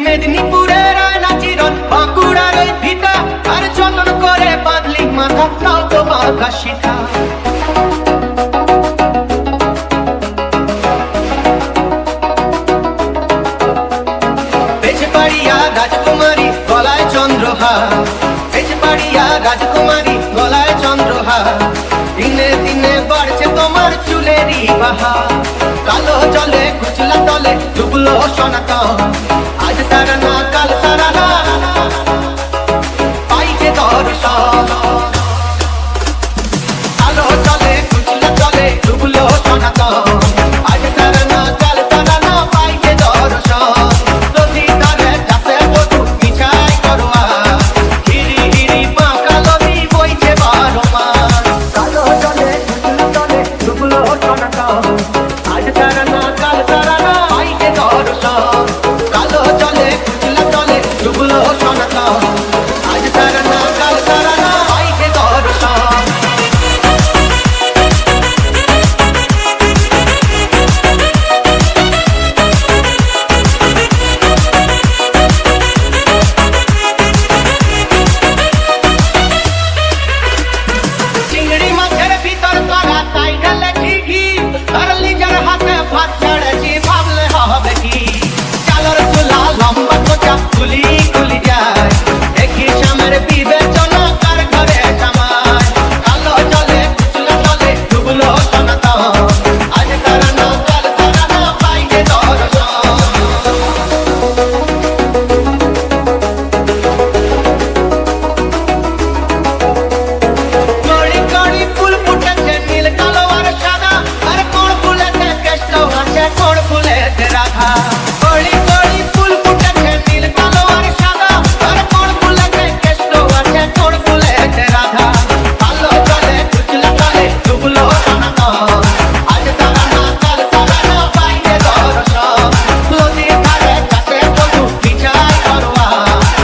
মেদিনীপুরের আয়না চিরন বাঁকুড়ার ওই ভিটা আর যতন করে বাঁধলি মাথা তাও তো বাঁধা শিখা বেজপাড়িয়া রাজকুমারী গলায় চন্দ্রহার বেজপাড়িয়া রাজকুমারী গলায় চন্দ্রহার দিনে দিনে বাড়ছে তোমার চুলেরই বাহার কালো জলে কুচলা তলে ডুবলো সনাতন আজ তারা না কাল